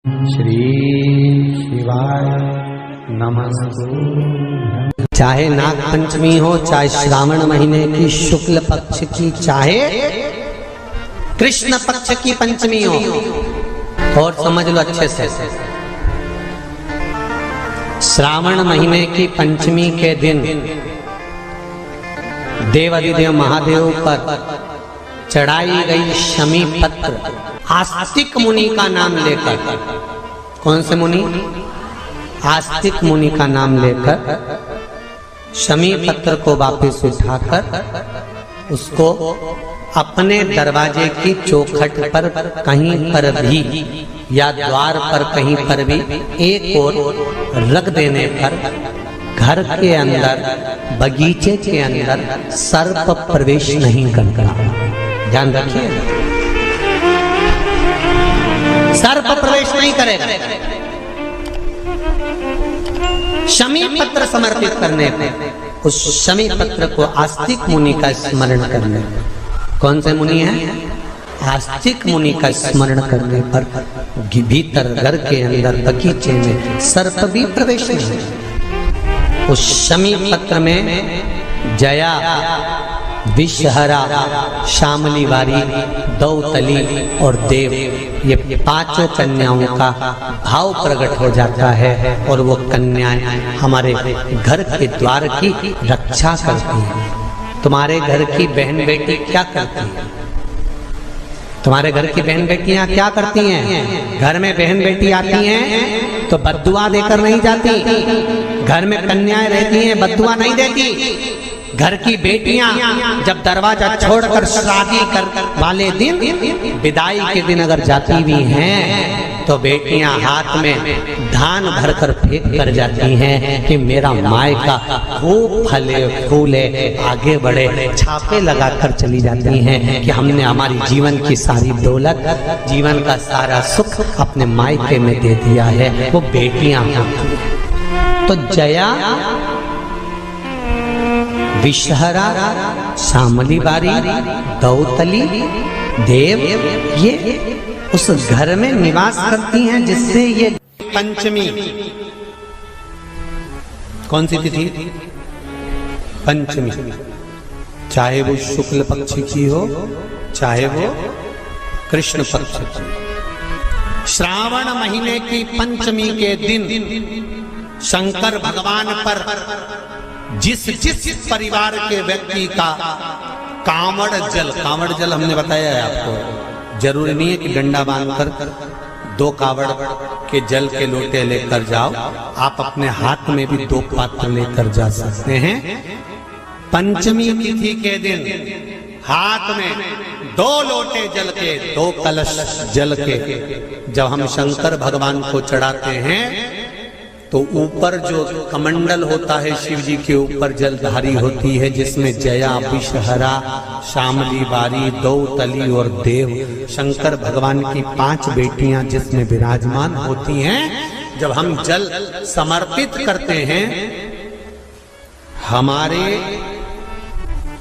श्री शिवाय नमस्तु। चाहे नाग पंचमी हो, चाहे श्रावण महीने की शुक्ल पक्ष की, चाहे कृष्ण पक्ष की पंचमी हो, और समझ लो अच्छे से, श्रावण महीने की पंचमी के दिन देवाधिदेव महादेव पर चढ़ाई गई शमी पत्र आस्तिक मुनि का नाम लेकर, कौन से मुनि? आस्तिक मुनि का नाम लेकर शमी पत्र को वापस उठाकर उसको अपने दरवाजे की चौखट पर कहीं पर भी या द्वार पर कहीं पर भी एक ओर रख देने पर घर के अंदर, बगीचे के अंदर सर्प प्रवेश नहीं करता। ध्यान रखिए, सर्प प्रवेश नहीं करेगा। शमी पत्र समर्पित करने पर, उस शमी पत्र को आस्तिक मुनि का स्मरण करने, कौन से मुनि है? आस्तिक मुनि का स्मरण करने पर भीतर घर के अंदर बगीचे में सर्प भी प्रवेश नहीं। उस शमी पत्र में जया, विषहरा, शामली वारी, दौतली और देव, ये पांचों कन्याओं का भाव प्रकट हो जाता है और वो कन्याएं हमारे घर के द्वार की रक्षा करती हैं। तुम्हारे घर की बहन बेटी क्या करती है? तुम्हारे घर की बहन बेटियां क्या करती हैं? घर में बहन बेटी आती हैं तो बद्दुआ देकर नहीं जाती। घर में कन्याएं रहती हैं, बद्दुआ नहीं देती। घर की बेटियां जब दरवाजा छोड़कर शादी कर वाले दिन, विदाई के दिन अगर जाती भी हैं तो बेटियां हाथ में धान भरकर फेंक कर जाती हैं कि मेरा मायका खूब फले फूले, आगे बढ़े। छापे लगाकर चली जाती हैं कि हमने हमारी जीवन की सारी दौलत, जीवन का सारा सुख अपने मायके में दे दिया है। वो बेटियां होती हैं। तो जया, विषहरा, शामली बारी, दौतली, देव, ये उस घर में निवास करती हैं जिससे ये पंचमी, कौन सी तिथि? पंचमी। चाहे वो शुक्ल पक्ष की हो, चाहे वो कृष्ण पक्ष की। श्रावण महीने की पंचमी के दिन शंकर भगवान पर जिस परिवार के व्यक्ति का कांवड़ जल हमने बताया है आपको, जरूरी नहीं है कि डंडा बांधकर 2 कावड़ के जल के लोटे लेकर जाओ, आप अपने हाथ में भी 2 पात्र लेकर जा सकते हैं। पंचमी तिथि के दिन हाथ में 2 लोटे जल के, 2 कलश जल के जब हम शंकर भगवान को चढ़ाते हैं तो ऊपर जो कमंडल होता है शिव जी के ऊपर जलधारी होती है, जिसमें जया, विषहरा, शामली बारी, दौतली और देव, शंकर भगवान की 5 बेटियां जिसमें विराजमान होती हैं। जब हम जल समर्पित करते हैं, हमारे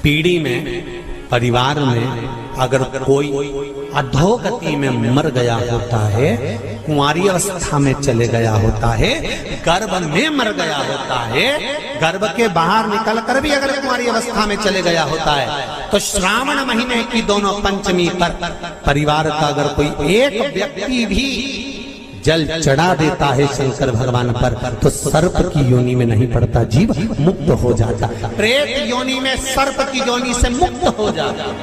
पीढ़ी में, परिवार में अगर कोई अधोगति में मर गया होता है, कुंवारी अवस्था में चले गया होता है, गर्भ में मर गया होता है, गर्भ के बाहर निकल कर भी अगर कुंवारी अवस्था में चले गया होता है, तो श्रावण महीने की दोनों पंचमी पर परिवार का अगर कोई एक व्यक्ति भी जल चढ़ा देता है शंकर भगवान पर, तो सर्प की योनि में नहीं पड़ता, जीव मुक्त हो जाता, प्रेत योनि में, सर्प की योनि से मुक्त हो जाता।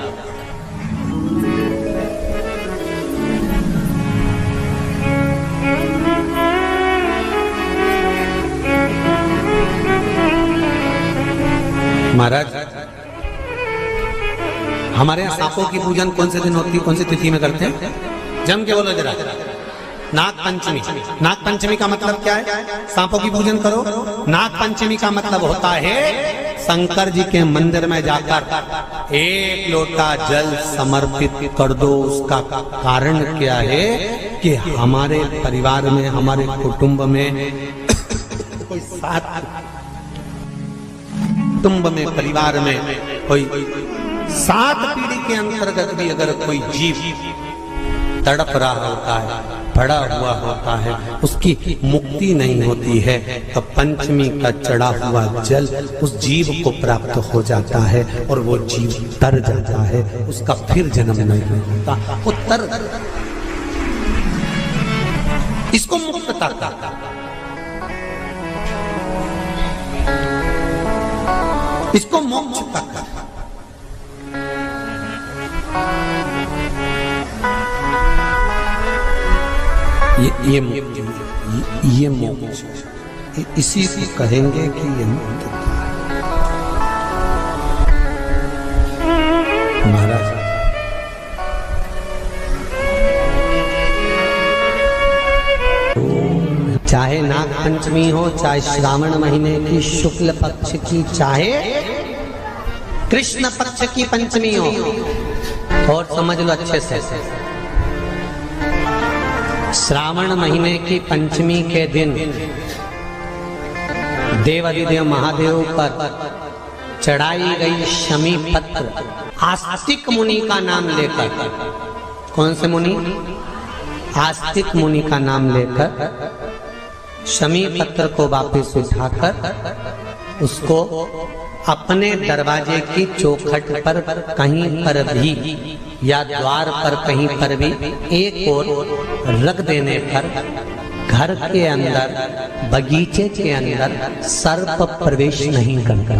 महाराज, हमारे यहाँ सांपों की पूजन कौन से दिन होती है, कौन सी तिथि में करते हैं? जम के बोलो जरा। नाग पंचमी। नाग पंचमी का मतलब क्या है? सांपों की पूजन करो। नाग पंचमी का मतलब होता है शंकर जी के मंदिर में जाकर 1 लोटा जल समर्पित कर दो। उसका कारण क्या है कि हमारे परिवार में, हमारे कुटुंब में कोई कुटुंब में, परिवार में कोई 7 पीढ़ी के अंतर्गत भी अगर कोई जीव तड़प रहा होता है, पड़ा हुआ होता है, उसकी मुक्ति नहीं होती है, तो पंचमी का चढ़ा हुआ जल उस जीव को प्राप्त हो जाता है और वो जीव तर जाता है, उसका फिर जन्म नहीं होता, वो तर। इसको मुक्तता कहता है, इसको मोक्ष कहता है। ये मोक्ष, इसी को कहेंगे कि ये मुक्तता है। महाराज चाहे नाग पंचमी हो, चाहे श्रावण महीने की शुक्ल पक्ष की, चाहे कृष्ण पक्ष की पंचमी हो, और समझ लो अच्छे से, श्रावण महीने की पंचमी के दिन देवाधिदेव महादेव पर चढ़ाई गई शमी पत्र आस्तिक मुनि का नाम लेकर, कौन से मुनि? आस्तिक मुनि का नाम लेकर शमी पत्र को वापस उठाकर उसको अपने दरवाजे की चौखट पर कहीं पर भी या द्वार पर कहीं पर भी एक ओर रख देने पर घर के अंदर, बगीचे के अंदर सर्प प्रवेश नहीं करता।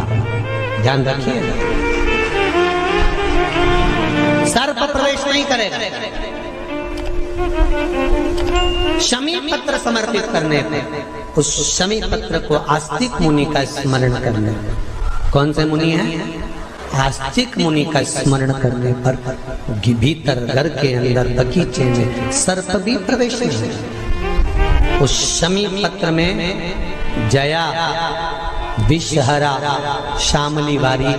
ध्यान रखिए, सर्प प्रवेश नहीं करेगा। शमी पत्र समर्पित करने पर, उस शमी पत्र को आस्तिक मुनि का स्मरण करने, कौन से मुनि है? आस्तिक मुनि का स्मरण करने पर भीतर घर के अंदर बगीचे में सर्प भी प्रवेश नहीं। उस शमी पत्र में जया, विषहरा, शामली वारी,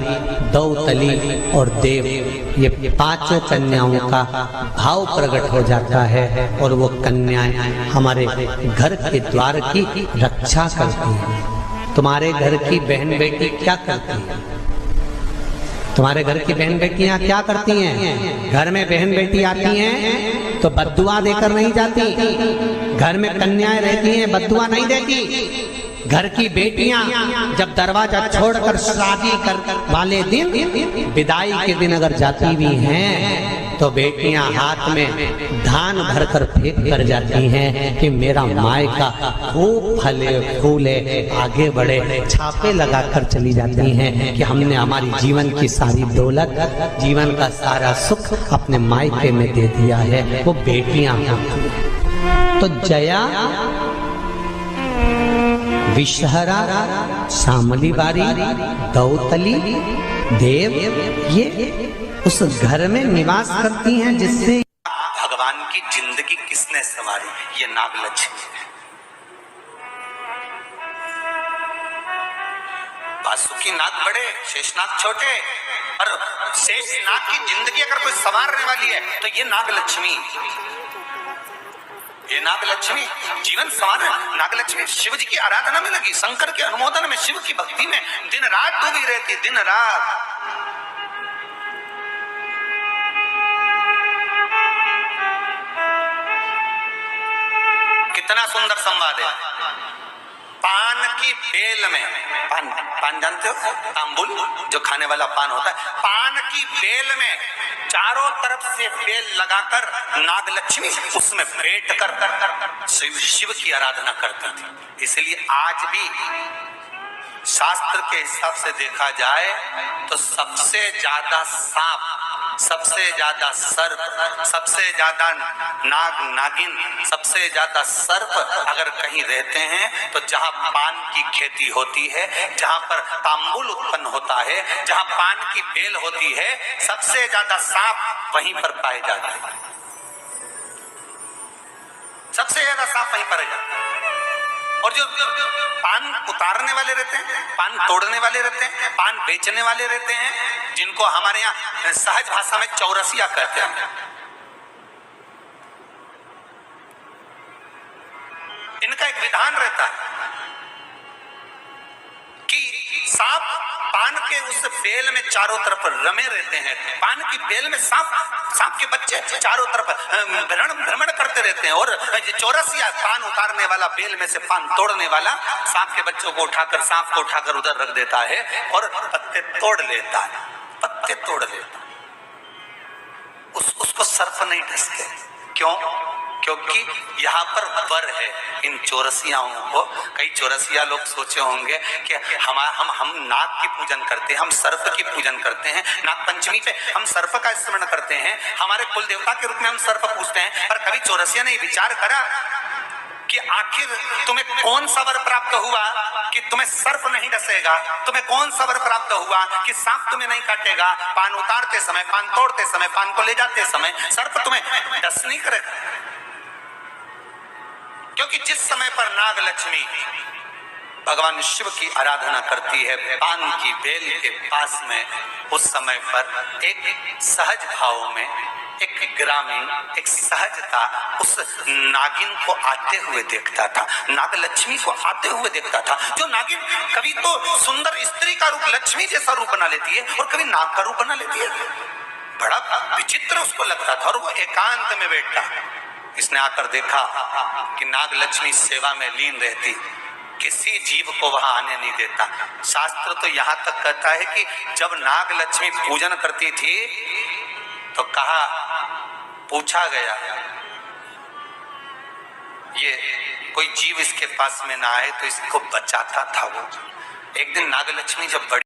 दौतली और देव, ये पांचों कन्याओं का भाव प्रकट हो जाता है और वो कन्याएं हमारे घर के द्वार की रक्षा करती हैं। तुम्हारे घर की बहन बेटी क्या करती है? तुम्हारे घर की बहन बेटियां क्या करती हैं? घर में बहन बेटी आती हैं तो बद्दुआ देकर नहीं जाती। घर में कन्याएं रहती हैं, बद्दुआ नहीं देती। घर की बेटियां जब दरवाजा छोड़कर शादी कर वाले दिन, विदाई के दिन अगर जाती भी हैं तो बेटियां हाथ में धान भरकर फेंक कर जाती हैं कि मेरा मायका खूब फले फूले आगे बढ़े। छापे लगाकर चली जाती हैं कि हमने हमारी जीवन की सारी दौलत, जीवन का सारा सुख अपने मायके में दे दिया है। वो बेटियां तो जया, विषहरा, शामली बारी, दौतली, देव, ये उस घर में निवास करती हैं जिससे भगवान की जिंदगी किसने संवारी? ये नागलक्ष्मी है। वासुकी नाग बड़े, शेषनाग छोटे, और शेषनाग की जिंदगी अगर कोई संवारने वाली है तो ये नागलक्ष्मी, ये नागलक्ष्मी जीवन संवार। नागलक्ष्मी शिव जी की आराधना में लगी, शंकर के अनुमोदन में, शिव की भक्ति में दिन रात डूबी रहती, दिन रात। कितना सुंदर संवाद है। पान की बेल में, पान, पान जानते हो? तांबुल, जो खाने वाला पान होता है। पान की बेल में चारों तरफ से बेल लगाकर नागलक्ष्मी उसमें बैठ कर शिव की आराधना करती थी। इसलिए आज भी शास्त्र के हिसाब से देखा जाए तो सबसे ज्यादा सांप, सबसे ज्यादा सर्प, सबसे ज्यादा नाग नागिन, सबसे ज्यादा सर्प अगर कहीं रहते हैं तो जहां पान की खेती होती है, जहां पर तांबुल उत्पन्न होता है, जहां पान की बेल होती है, सबसे ज्यादा सांप वहीं पर पाए जाते हैं। सबसे ज्यादा सांप वहीं पर जाते हैं। और जो पान उतारने वाले रहते हैं, पान तोड़ने वाले रहते हैं, पान बेचने वाले रहते हैं, जिनको हमारे यहाँ सहज भाषा में चौरसिया कहते हैं, इनका एक विधान रहता है कि सांप पान के उस बेल में चारों तरफ रमे रहते हैं। पान की बेल में सांप के बच्चे चारों तरफ भ्रमण करते रहते हैं। और चौरसिया पान उतारने वाला, बेल में से पान तोड़ने वाला, सांप के बच्चों को उठाकर, सांप को उठाकर उधर रख देता है और पत्ते तोड़ लेता है, पत्ते तोड़ लेता। उसको सर्प नहीं डसते। क्यों? क्योंकि यहाँ पर वर है इन चौरसियाओं को। कई चौरसिया लोग सोचे होंगे कि हम नाग की पूजन करते हैं, हम सर्प की पूजन करते हैं, नाग पंचमी पे हम सर्प का स्मरण करते हैं, हमारे कुल देवता के रूप में हम सर्प पूजते हैं। पर कभी चौरसिया ने विचार करा कि आखिर तुम्हें कौन सा वर प्राप्त हुआ कि तुम्हें सर्प नहीं डसेगा? तुम्हें कौन सा वर प्राप्त हुआ कि सांप तुम्हें नहीं काटेगा? पान उतारते समय, पान तोड़ते समय, पान को ले जाते समय सर्प तुम्हें डस नहीं करेगा। क्योंकि जिस समय पर नाग लक्ष्मी भगवान शिव की आराधना करती है पान की बेल के पास में, उस समय पर एक सहज भाव में, एक ग्रामीण, एक सहजता उस नागिन को आते हुए देखता था, नाग लक्ष्मी को आते हुए देखता था। जो नागिन कभी तो सुंदर स्त्री का रूप, लक्ष्मी जैसा रूप बना लेती है और कभी नाग का रूप बना लेती है। बड़ा विचित्र उसको लगता था। और वो एकांत में बैठा, इसने आकर देखा कि नाग लक्ष्मी सेवा में लीन रहती, किसी जीव को वहां आने नहीं देता। शास्त्र तो यहां तक कहता है कि जब नाग लक्ष्मी पूजन करती थी तो कहा, पूछा गया ये कोई जीव इसके पास में ना आए तो इसको बचाता था वो। एक दिन नाग लक्ष्मी जब बड़ी